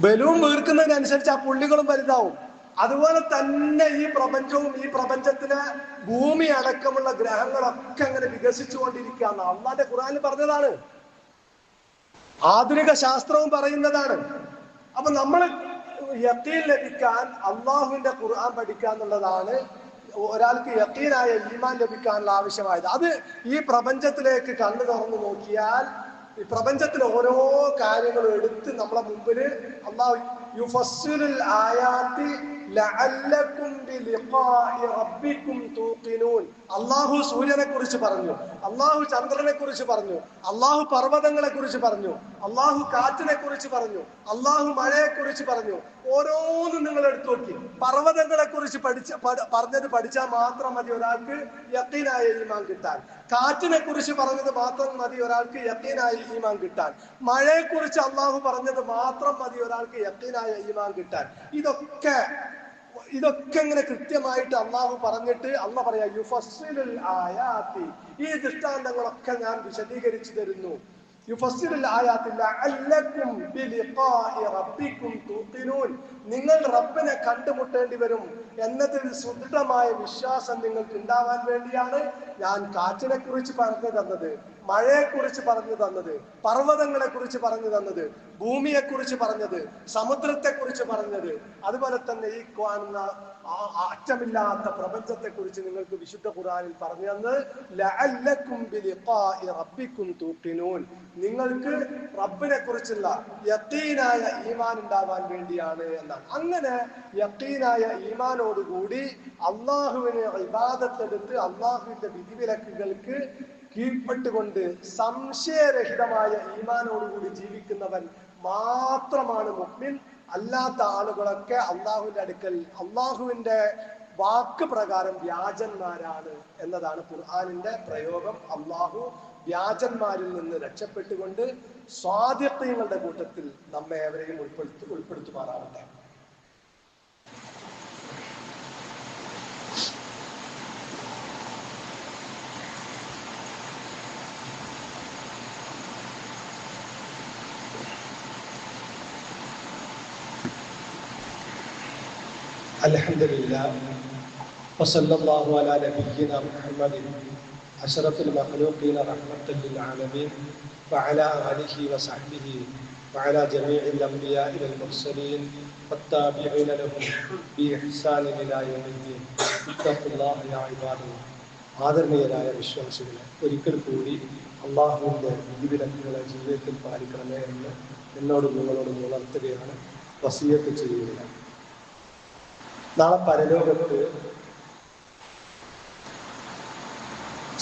ബലൂൺ വീർക്കുന്നതിനനുസരിച്ച് ആ പുള്ളികളും വലുതാവും. അതുപോലെ തന്നെ ഈ പ്രപഞ്ചവും ഈ പ്രപഞ്ചത്തിലെ ഭൂമി അടക്കമുള്ള ഗ്രഹങ്ങളൊക്കെ അങ്ങനെ വികസിച്ചുകൊണ്ടിരിക്കുകയാണ്. അള്ളാന്റെ ഖുർആനിൽ പറഞ്ഞതാണ്, ആധുനിക ശാസ്ത്രവും പറയുന്നതാണ്. അപ്പൊ നമ്മൾ യഖീൻ ലഭിക്കാൻ അള്ളാഹുവിന്റെ ഖുർആൻ പഠിക്കുക എന്നുള്ളതാണ് ഒരാൾക്ക് യഖീനായ ഈമാൻ ലഭിക്കാനുള്ള ആവശ്യമായത്. അത് ഈ പ്രപഞ്ചത്തിലേക്ക് കണ്ണു തുറന്നു നോക്കിയാൽ ഈ പ്രപഞ്ചത്തിലെ ഓരോ കാര്യങ്ങളും എടുത്ത് നമ്മളെ മുമ്പിൽ അള്ളാഹു യുഫസ്സിലുൽ ആയാത്തി ലഅല്ലകും ബിലിഖാഇ റബ്ബികും തൂഖിനൂൻ. അള്ളാഹു സൂര്യനെ കുറിച്ച് പറഞ്ഞു, അള്ളാഹു ചന്ദ്രനെ കുറിച്ച് പറഞ്ഞു, അള്ളാഹു പർവ്വതങ്ങളെ കുറിച്ച് പറഞ്ഞു, അള്ളാഹു കാറ്റിനെ കുറിച്ച് പറഞ്ഞു, അള്ളാഹു മഴയെ കുറിച്ച് പറഞ്ഞു. ഓരോന്നും നിങ്ങൾ എടുത്തു നോക്കി. പർവ്വതങ്ങളെ കുറിച്ച് പറഞ്ഞത് പഠിച്ചാൽ മാത്രം മതി ഒരാൾക്ക് യഖീനായ ഈമാൻ കിട്ടാൻ. കാറ്റിനെ കുറിച്ച് പറഞ്ഞത് മാത്രം മതി ഒരാൾക്ക് യഖീനായ ഈമാൻ കിട്ടാൻ. മഴയെ കുറിച്ച് അള്ളാഹു പറഞ്ഞത് മാത്രം മതി ഒരാൾക്ക് യഖീനായ ഈമാൻ കിട്ടാൻ. ഇതൊക്കെ ഇങ്ങനെ കൃത്യമായിട്ട് അള്ളാഹു പറഞ്ഞിട്ട് അള്ളാഹ് പറയാ യുഫസ്സിലുൽ ആയാത്തി, ഈ ദൃഷ്ടാന്തങ്ങളൊക്കെ ഞാൻ വിശദീകരിച്ചു തരുന്നു. യുഫസ്സിലുൽ ആയാത്തി ലഅല്ലകും ബിലിഖാഇ റബ്ബികും തൂഖിനൂൻ. നിങ്ങൾ റബ്ബിനെ കണ്ടുമുട്ടേണ്ടി വരും എന്നതിൽ സുദൃഢമായ വിശ്വാസം നിങ്ങൾക്ക് ഉണ്ടാവാൻ വേണ്ടിയാണ് ഞാൻ കാറ്റിനെ കുറിച്ച് പറഞ്ഞു തന്നത്, മഴയെ കുറിച്ച് പറഞ്ഞു തന്നത്, പർവ്വതങ്ങളെ കുറിച്ച് പറഞ്ഞു തന്നത്, ഭൂമിയെ കുറിച്ച് പറഞ്ഞത്, സമുദ്രത്തെ കുറിച്ച് പറഞ്ഞത്. അതുപോലെ തന്നെ ഈ കാണുന്ന അറ്റമില്ലാത്ത പ്രപഞ്ചത്തെ കുറിച്ച് നിങ്ങൾക്ക് വിശുദ്ധ ഖുർആനിൽ പറഞ്ഞു തന്നത് ലഅല്ലകും ബിലിഖാഇ റബ്ബികും തൂഖിനൂൻ. നിങ്ങൾക്ക് റബ്ബിനെ കുറിച്ചുള്ള യഖീനായ ഈമാൻ ഉണ്ടാവാൻ വേണ്ടിയാണ് എന്നാണ്. അങ്ങനെ യഖീനായ ഈമാനോടുകൂടി അള്ളാഹുവിനെ ഇബാദത്തെടുത്ത് അള്ളാഹുവിന്റെ വിധിവിലക്കുകൾക്ക് കീഴ്പ്പെട്ടുകൊണ്ട് സംശയരഹിതമായ ഈമാനോടുകൂടി ജീവിക്കുന്നവൻ മാത്രമാണ് മുഅ്മിൻ. അല്ലാത്ത ആളുകളൊക്കെ അള്ളാഹുവിന്റെ അടുക്കൽ അള്ളാഹുവിന്റെ വാക്ക് പ്രകാരം വ്യാജന്മാരാണ് എന്നതാണ് ഖുർആനിന്റെ പ്രയോഗം. അള്ളാഹു വ്യാജന്മാരിൽ നിന്ന് രക്ഷപ്പെട്ടുകൊണ്ട് സ്വാദിഖീങ്ങളുടെ കൂട്ടത്തിൽ നമ്മെ ഏവരെയും ഉൾപ്പെടുത്തുമാറാവട്ടെ. അൽഹംദുലില്ലാഹ് വസല്ലല്ലാഹു അലാ നബിയ്യിനാ മുഹമ്മദിൻ അശ്റഫുൽ മഖ്ലൂഖീന റഹ്മത്തൽ ലിൽ ആലമീൻ വഅലാ ആലിഹി വസഹ്ബിഹി വഅലാ ജമീഇൽ അംബിയാഇ വൽ മുർസലീൻ വത്താബിഈന ലഹും ബിഇഹ്സാനിൻ ഇലാ യൗമിദ്ദീൻ. ഇത്തഖുല്ലാഹ യാ ഇബാദല്ലാഹ്. ആദരണീയരായ വിശ്വാസികളെ, ഒരിക്കൽ കൂടി അള്ളാഹുവിൻ്റെ വിധിവിലക്കുകളെ ജീവിതത്തിൽ പാലിക്കണമേ എന്ന് എന്നോടും നിങ്ങളോടും ഉണർത്തുകയാണ്, വസിയത്ത് ചെയ്യുകയാണ്. നാളെ പരലോകത്ത്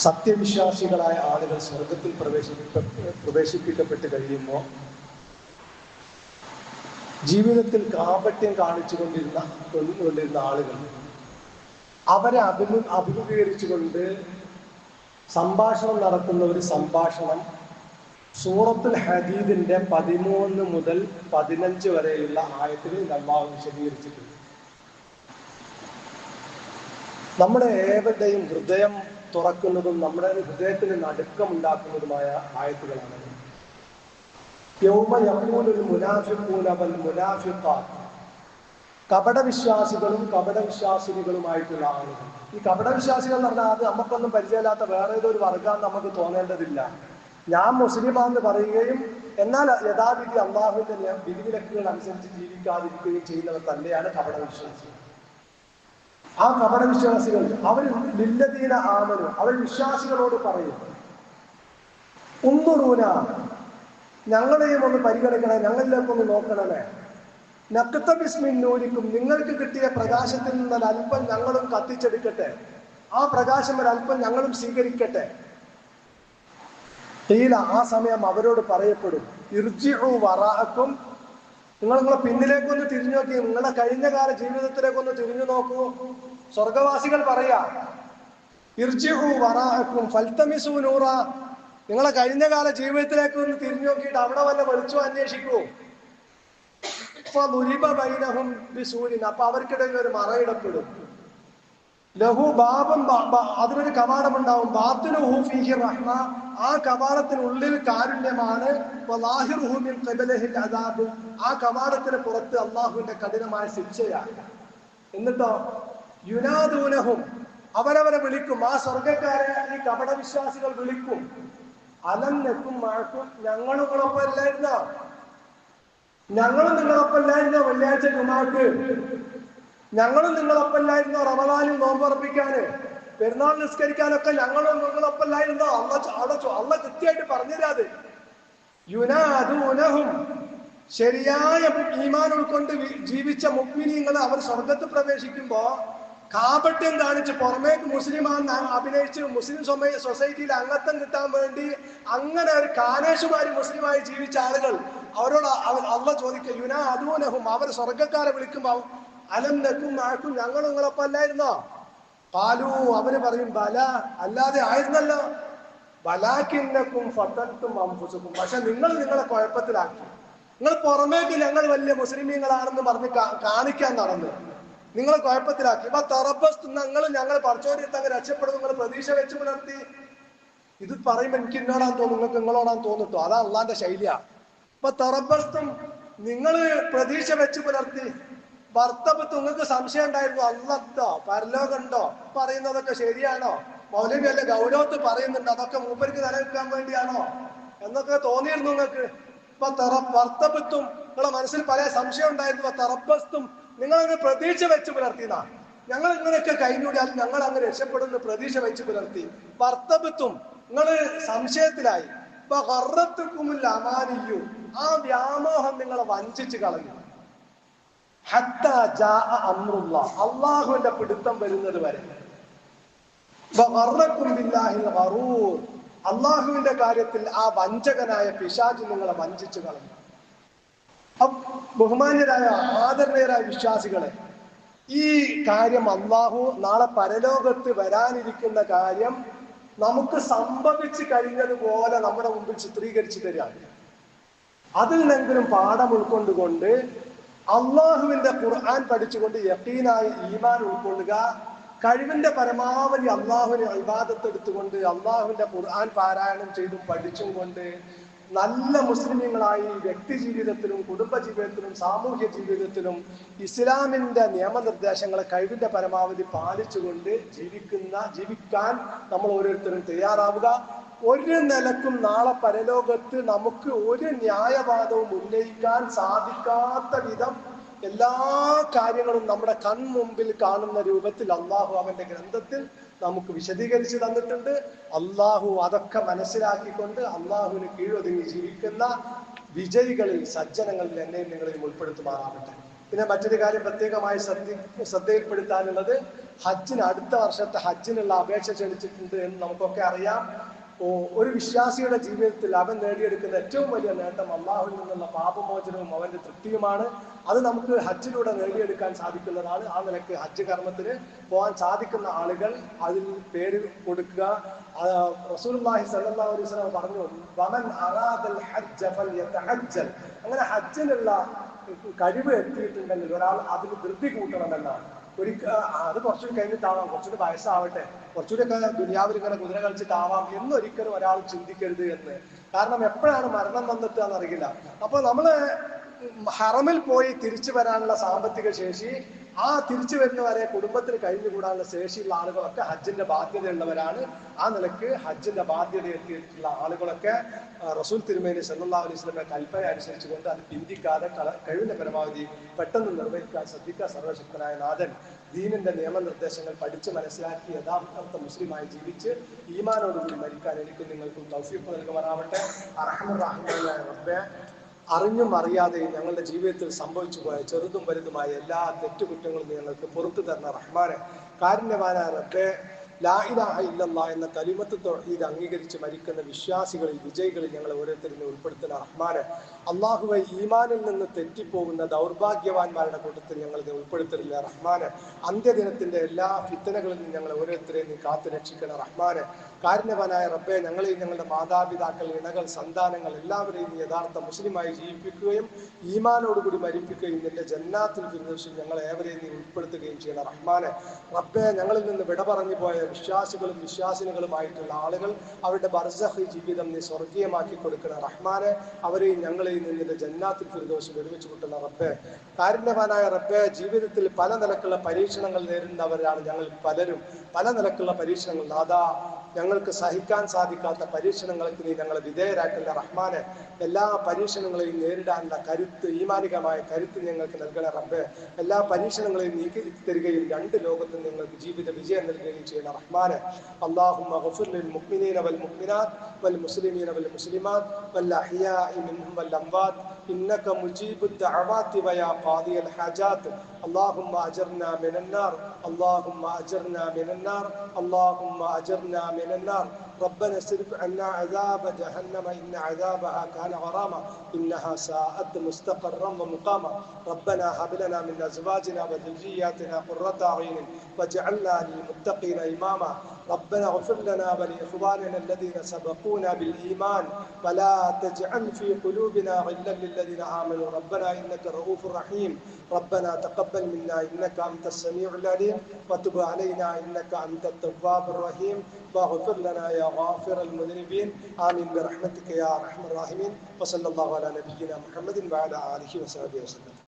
സത്യവിശ്വാസികളായ ആളുകൾ സ്വർഗത്തിൽ പ്രവേശിപ്പിക്കപ്പെട്ട് കഴിയുമ്പോൾ ജീവിതത്തിൽ കാപട്യം കാണിച്ചുകൊണ്ടിരുന്ന ആളുകൾ അവരെ അഭിമുഖീകരിച്ചുകൊണ്ട് സംഭാഷണം നടത്തുന്ന ഒരു സംഭാഷണം സൂറത്തുൽ ഹദീദിന്റെ 13 മുതൽ 15 വരെയുള്ള ആയത്തിൽ അല്ലാഹു വിശദീകരിച്ചിട്ടുണ്ട്. നമ്മുടെ ഏവരുടെയും ഹൃദയം തുറക്കുന്നതും നമ്മുടെ ഹൃദയത്തിന് നടുക്കമുണ്ടാക്കുന്നതുമായ ആയത്തുകളാണ്. യൗമ യഖൂലുൽ മുനാഫിഖൂന വൽ മുനാഫിഖാത്ത്, കപടവിശ്വാസികളും കപടവിശ്വാസിനികളുമായിട്ടുള്ള ആളുകൾ. ഈ കപടവിശ്വാസികൾ എന്ന് പറഞ്ഞാൽ അത് നമുക്കൊന്നും പരിചയമില്ലാത്ത വേറെ ഏതൊരു വർഗ്ഗം നമുക്ക് തോന്നേണ്ടതില്ല. ഞാൻ മുസ്ലിമാണെന്ന് പറയുകയും എന്നാൽ യഥാവിധി അള്ളാഹുവിന്റെ വിധിവിലക്കുകൾ അനുസരിച്ച് ജീവിക്കാതിരിക്കുകയും ചെയ്യുന്നവർ തന്നെയാണ് കപടവിശ്വാസികൾ. ആ കപടവിശ്വാസികൾ അവർ ലില്ലദീന ആമനു, അവർ വിശ്വാസികളോട് പറയും, ഉന്നുറൂന, ഞങ്ങളെയും ഒന്ന് പരിഗണിക്കണേ, ഞങ്ങളിലേക്കൊന്ന് നോക്കണമേ, നഖ്തബിസ് മിൻ നൂരിക്കും, നിങ്ങൾക്ക് കിട്ടിയ പ്രകാശത്തിൽ നിന്ന് അല്പം ഞങ്ങളും കത്തിച്ചെടുക്കട്ടെ, ആ പ്രകാശം ഒരല്പം ഞങ്ങളും സ്വീകരിക്കട്ടെ. ഖീല, ആ സമയം അവരോട് പറയപ്പെടും, ഇർജിഉ വറാഅക്കും, നിങ്ങളെ പിന്നിലേക്കൊന്ന് തിരിഞ്ഞു നോക്കി, നിങ്ങളുടെ കഴിഞ്ഞ കാല ജീവിതത്തിലേക്കൊന്ന് തിരിഞ്ഞു നോക്കൂ. സ്വർഗവാസികൾ പറയാ, ഇർജിഉ വറാഅക്കും ഫൽതമിസു നൂറ, നിങ്ങളെ കഴിഞ്ഞ കാല ജീവിതത്തിലേക്ക് ഒന്ന് തിരിഞ്ഞു നോക്കിയിട്ട് അവിടെ വല്ല വെളിച്ചം അന്വേഷിക്കൂ. ഫദുരിബ ബൈനഹും ബിസൂരിൻ, അപ്പൊ അവർക്കിടയിൽ ഒരു മറയിടപ്പെടും. ലഹു ബാബും, അതിനൊരു കവാടം ഉണ്ടാവും. ബാത്തിനുഹു ഫീഹി റഹ്മ, ആ കവാടത്തിനുള്ളിൽ കാരുണ്യമാണ്. വലാഹിറുഹു മിൻ ഖിബലിഹിൽ അദാബ്, ആ കവാടത്തിന് പുറത്ത് അള്ളാഹുവിന്റെ കഠിനമായ ശിക്ഷയാണ്. എന്നിട്ടോ യുനാദൂനഹും അവരവരെ വിളിക്കും, ആ സ്വർഗക്കാരെ ഈ കപടവിശ്വാസികൾ വിളിക്കും, അലം നെക്കും മഴക്കും ഞങ്ങളും നിങ്ങളൊപ്പം അല്ലായിരുന്നോ, ഞങ്ങളും നിങ്ങളൊപ്പം അല്ലായിരുന്നോ വെള്ളിയാഴ്ച ജുമാക്ക്, ഞങ്ങളും നിങ്ങളൊപ്പം അല്ലായിരുന്നോ റമദാനിൽ നോമ്പുറപ്പിക്കാന്, പെരുന്നാൾ നിസ്കരിക്കാനൊക്കെ ഞങ്ങളും നിങ്ങളൊപ്പം അല്ലായിരുന്നോ? അള്ള കൃത്യമായിട്ട് പറഞ്ഞുതരാത്. യുനാദൂനഹും ശരിയായ ഈമാൻ ഉൾക്കൊണ്ട് ജീവിച്ച മുഅ്മിനീങ്ങൾ അവർ സ്വർഗത്ത് പ്രവേശിക്കുമ്പോ കാപട്യം കാണിച്ച് പുറമേക്ക് മുസ്ലിമാണെന്ന് അഭിനയിച്ച് മുസ്ലിം സൊസൈറ്റിയിൽ അംഗത്വം കിട്ടാൻ വേണ്ടി അങ്ങനെ ഒരു കാനേഷുമാരി മുസ്ലിമായി ജീവിച്ച ആളുകൾ അവരോട് അള്ള ചോദിക്കുക, യുനാദൂനഹും അവർ സ്വർഗക്കാരെ വിളിക്കുമ്പോ അലം നക്കും ആക്കും ഞങ്ങൾ നിങ്ങളൊപ്പം അല്ലായിരുന്നോ? പാലു അവര് പറയും ബല അല്ലാതെ ആയിരുന്നല്ലോ, ബലാക്കിന്നക്കും ഫത്തൻതും അംഫുസക്കും, പക്ഷെ നിങ്ങൾ നിങ്ങളെ കുഴപ്പത്തിലാക്കി, നിങ്ങൾ പുറമേക്ക് ഞങ്ങൾ വലിയ മുസ്ലിമീങ്ങളാണെന്ന് പറഞ്ഞ് കാണിക്കാൻ നടന്നു, നിങ്ങളെ കുഴപ്പത്തിലാക്കി. ഇപ്പൊ തറബസ് ഞങ്ങൾ പറിച്ചോരിട്ട് അങ്ങ് രക്ഷപ്പെടും നിങ്ങൾ പ്രതീക്ഷ വെച്ച് പുലർത്തി. ഇത് പറയുമ്പോ എനിക്ക് ഇന്നോടാന്ന് തോന്നും, നിങ്ങൾക്ക് നിങ്ങളോടാന്ന് തോന്നിട്ടോ, അതാ അള്ളാന്റെ ശൈലിയാ. ഇപ്പൊ തറബസ്തും നിങ്ങൾ പ്രതീക്ഷ വെച്ച് പുലർത്തി. ഭർത്തപ്പത്ത് നിങ്ങൾക്ക് സംശയം ഉണ്ടായിരുന്നു, അള്ളത്തോ പരലോകമുണ്ടോ പറയുന്നതൊക്കെ ശരിയാണോ, മൗലവി അല്ലെ ഗൗരവത്ത് പറയുന്നുണ്ട്, അതൊക്കെ മൂപ്പർക്ക് നിലനിൽക്കാൻ വേണ്ടിയാണോ എന്നൊക്കെ തോന്നിയിരുന്നു നിങ്ങൾക്ക്. ഇപ്പൊ ഭർത്തപ്പത്തും നിങ്ങളെ മനസ്സിൽ പല സംശയം ഉണ്ടായിരുന്നു. തറബസ്തും നിങ്ങളങ്ങ് പ്രതീക്ഷ വെച്ച് പുലർത്തിയതാ, ഞങ്ങൾ ഇങ്ങനെയൊക്കെ കഴിഞ്ഞൂടിയാൽ ഞങ്ങൾ അങ്ങ് രക്ഷപ്പെടുന്ന പ്രതീക്ഷ വെച്ച് പുലർത്തി. ഭർത്തപ്പത്തും നിങ്ങൾ സംശയത്തിലായി. ഇപ്പൊ ഹർറത്തുക്കുമില്ല അമാനിയു, ആ വ്യാമോഹം നിങ്ങളെ വഞ്ചിച്ച് കളഞ്ഞു. അള്ളാഹുവിന്റെ പിടുത്തം വരുന്നത് വരെ. അള്ളാഹുവിന്റെ കാര്യത്തിൽ ആ വഞ്ചകനായ പിശാച് നിങ്ങളെ വഞ്ചിച്ചു കളഞ്ഞു. ബഹുമാന്യരായ ആദരണീയരായ വിശ്വാസികളെ, ഈ കാര്യം അള്ളാഹു നാളെ പരലോകത്ത് വരാനിരിക്കുന്ന കാര്യം നമുക്ക് സംഭവിച്ചു കഴിഞ്ഞതുപോലെ നമ്മുടെ മുമ്പിൽ ചിത്രീകരിച്ചു തരികയാണ്. അതിൽ നിന്നെങ്കിലും പാഠം ഉൾക്കൊണ്ടുകൊണ്ട് അള്ളാഹുവിന്റെ ഖുർആൻ പഠിച്ചുകൊണ്ട് യഖീനായ ഈമാൻ ഉൾക്കൊള്ളുക, കഴിവിന്റെ പരമാവധി അള്ളാഹുവിനെ ഇബാദത്ത് എടുത്തുകൊണ്ട് അള്ളാഹുവിന്റെ ഖുർആൻ പാരായണം ചെയ്തും പഠിച്ചും കൊണ്ട് നല്ല മുസ്ലിമീങ്ങളായി വ്യക്തി ജീവിതത്തിലും കുടുംബ ജീവിതത്തിലും സാമൂഹ്യ ജീവിതത്തിലും ഇസ്ലാമിന്റെ നിയമനിർദ്ദേശങ്ങളെ കഴിവിന്റെ പരമാവധി പാലിച്ചുകൊണ്ട് ജീവിക്കാൻ നമ്മൾ ഓരോരുത്തരും തയ്യാറാവുക. ഒരു നിലക്കും നാളെ പരലോകത്ത് നമുക്ക് ഒരു ന്യായവാദവും ഉന്നയിക്കാൻ സാധിക്കാത്ത വിധം എല്ലാ കാര്യങ്ങളും നമ്മുടെ കൺമുമ്പിൽ കാണുന്ന രൂപത്തിൽ അള്ളാഹു അവന്റെ ഗ്രന്ഥത്തിൽ നമുക്ക് വിശദീകരിച്ച് തന്നിട്ടുണ്ട്. അള്ളാഹു അതൊക്കെ മനസ്സിലാക്കിക്കൊണ്ട് അള്ളാഹുവിന് കീഴൊതുങ്ങി ജീവിക്കുന്ന വിജയികളിൽ സജ്ജനങ്ങളിൽ എന്നെയും നിങ്ങളെയും ഉൾപ്പെടുത്തുമാറാവട്ടെ. പിന്നെ മറ്റൊരു കാര്യം പ്രത്യേകമായി ശ്രദ്ധയിൽപ്പെടുത്താനുള്ളത്, ഹജ്ജിന് അടുത്ത വർഷത്തെ ഹജ്ജിനുള്ള അപേക്ഷ ക്ഷണിച്ചിട്ടുണ്ട് എന്ന് നമുക്കൊക്കെ അറിയാം. ഒരു വിശ്വാസിയുടെ ജീവിതത്തിൽ അവൻ നേടിയെടുക്കുന്ന ഏറ്റവും വലിയ നേട്ടം അള്ളാഹുവിൽ നിന്നുള്ള പാപമോചനവും അവന്റെ തൃപ്തിയുമാണ്. അത് നമുക്ക് ഹജ്ജിലൂടെ നേടിയെടുക്കാൻ സാധിക്കുന്നതാണ്. ആ നിലയ്ക്ക് ഹജ്ജ് കർമ്മത്തിന് പോകാൻ സാധിക്കുന്ന ആളുകൾ അതിൽ പേര് കൊടുക്കുക. റസൂലുള്ളാഹി സ്വല്ലല്ലാഹു അലൈഹി വസല്ലം പറഞ്ഞു, വമൻ അറാദൽ ഹജ്ജ ഫൽയതഹജ്ജൽ, അങ്ങനെ ഹജ്ജിനുള്ള കഴിവ് എത്തിയിട്ടുണ്ടെങ്കിൽ ഒരാൾ അതിന് ധൃതി കൂട്ടണമെന്നാണ്. അത് കുറച്ചുകൂടി കഴിഞ്ഞിട്ടാവാം, കുറച്ചുകൂടി വയസ്സാവട്ടെ, കുറച്ചുകൂടിയൊക്കെ ദുനിയാവിൽ ഇങ്ങനെ കുതിര കളിച്ചിട്ടാവാം എന്നൊരിക്കലും ഒരാൾ ചിന്തിക്കരുത് എന്ന്. കാരണം എപ്പോഴാണ് മരണം വന്നെത്തുക എന്നറിയില്ല. അപ്പൊ നമ്മള് ഹറമിൽ പോയി തിരിച്ചു വരാനുള്ള സാമ്പത്തിക ശേഷി, ആ തിരിച്ചു വരുന്നവരെ കുടുംബത്തിന് കഴിഞ്ഞുകൂടാനുള്ള ശേഷിയുള്ള ആളുകളൊക്കെ ഹജ്ജിന്റെ ബാധ്യതയുള്ളവരാണ്. ആ നിലക്ക് ഹജ്ജിന്റെ ബാധ്യത എത്തിയിട്ടുള്ള ആളുകളൊക്കെ റസൂൽ തിരുമേനി സല്ലല്ലാഹു അലൈഹി വസല്ലമയുടെ കൽപ്പന അനുസരിച്ചുകൊണ്ട് അത് പിന്തിക്കാതെ കഴിവിന്റെ പരമാവധി പെട്ടെന്ന് നിർവഹിക്കാൻ ശ്രദ്ധിക്കുക. സർവശക്തനായ നാഥൻ ദീനിന്റെ നിയമനിർദ്ദേശങ്ങൾ പഠിച്ച് മനസ്സിലാക്കി യഥാർത്ഥ മുസ്ലിമായി ജീവിച്ച് ഈമാനോടുകൂടി മരിക്കാൻ എനിക്കും നിങ്ങൾക്കും തൗഫീഖ് നൽകുമാറാവട്ടെ. അർഹമർ റഹീമായ റബ്ബേ, അറിഞ്ഞും അറിയാതെയും ഞങ്ങളുടെ ജീവിതത്തിൽ സംഭവിച്ചു പോയ ചെറുതും വലുതുമായ എല്ലാ തെറ്റുകുറ്റങ്ങളും ഞങ്ങൾക്ക് പുറത്തു തരുന്ന റഹ്മാനെ, കാരുണ്യവാനായ റബ്ബേ, ലാ ഇലാഹ ഇല്ലല്ലാഹ് എന്ന കലിമത്ത് തൗഹീദ് അംഗീകരിച്ച് മരിക്കുന്ന വിശ്വാസികളിൽ വിജയികളിൽ ഞങ്ങളെ ഓരോരുത്തരും ഉൾപ്പെടുത്തുന്ന റഹ്മാനെ, അള്ളാഹുവെ ഈമാനിൽ നിന്ന് തെറ്റിപ്പോകുന്ന ദൗർഭാഗ്യവാന്മാരുടെ കൂട്ടത്തിൽ ഞങ്ങളെ ഉൾപ്പെടുത്തലില്ല റഹ്മാനെ. അന്ത്യദിനത്തിന്റെ എല്ലാ ഫിത്തനകളിൽ നിന്ന് ഞങ്ങളെ ഓരോരുത്തരെയും നീ കാത്തു രക്ഷിക്കണ റഹ്മാനെ. കാരുണ്യവാനായ റബ്ബെ, ഞങ്ങളെയും ഞങ്ങളുടെ മാതാപിതാക്കൾ, ഇണകൾ, സന്താനങ്ങൾ എല്ലാവരെയും യഥാർത്ഥ മുസ്ലിമായി ജീവിപ്പിക്കുകയും ഈമാനോടുകൂടി മരിപ്പിക്കുകയും നിന്റെ ജന്നാത്തുൽ ഫിർദൗസിൽ ഞങ്ങളെ ഏവരെയും നീ ഉൾപ്പെടുത്തുകയും ചെയ്യണം റഹ്മാനെ. റബ്ബെ, ഞങ്ങളിൽ നിന്ന് വിട പറഞ്ഞു പോയ വിശ്വാസികളും വിശ്വാസിനികളുമായിട്ടുള്ള ആളുകൾ അവരുടെ ബർസഖ് ജീവിതം നീ സ്വർഗീയമാക്കി കൊടുക്കണം റഹ്മാനെ. അവരെയും ഞങ്ങളെയും നിന്നിന്റെ ജന്നാത്തുൽ ഫിർദൗസിൽ ഒരുമിച്ച് കൂട്ടുന്ന റബ്ബേ. കാരുണ്യവാനായ റബ്ബേ, ജീവിതത്തിൽ പല നിലക്കുള്ള പരീക്ഷണങ്ങൾ നേരിടുന്നവരാണ് ഞങ്ങൾ പലരും. പല നിലക്കുള്ള പരീക്ഷണങ്ങൾ നാദാ, ഞങ്ങൾക്ക് സഹിക്കാൻ സാധിക്കാത്ത പരീക്ഷണങ്ങൾക്ക് നീ ഞങ്ങളെ വിധേയരാക്കല്ല റഹ്മാനെ. എല്ലാ പരീക്ഷണങ്ങളെയും നേരിടാനുള്ള കരുത്ത്, ഈമാനികമായ കരുത്ത് ഞങ്ങൾക്ക് നൽകണ റബ്ബേ. എല്ലാ പരീക്ഷണങ്ങളെയും നീക്കി തരികയും രണ്ട് ലോകത്തും ഞങ്ങൾക്ക് ജീവിത വിജയം നൽകുകയും ചെയ്യണം റഹ്മാനെ. അല്ലാഹുമ്മ ഗഫിർ ലിൽ മുഅ്മിനീന വൽ മുഅ്മിനാത്ത് വൽ മുസ്ലിമീന വൽ മുസ്ലിമാത്ത് വൽ അഹ്യാഇ മിൻഹും വൽ അംവാത്ത് ഇന്നക മുജീബുദ് ദഅവാതി വയാ ഖാദിയൽ ഹാജാത്ത്. اللهم أجرنا من النار، اللهم أجرنا من النار، اللهم أجرنا من النار. ربنا اصرف عنا عذاب جهنم إن عذابها كان غراما إنها ساءت مستقرا ومقاما. ربنا هب لنا من أزواجنا وذرياتنا قرة أعين واجعلنا للمتقين إماما. ربنا اغفر لنا ولإخواننا الذين سبقونا بالإيمان ولا تجعل في قلوبنا غلا للذين آمنوا ربنا إنك رؤوف رحيم. ربنا تقبل منا إنك أنت السميع العليم وتب علينا إنك أنت التواب الرحيم واغفر لنا يا غافر المذنبين. آمين برحمتك يا أرحم الراحمين. وصلى الله على نبينا محمد وعلى آله وصحبه وسلم.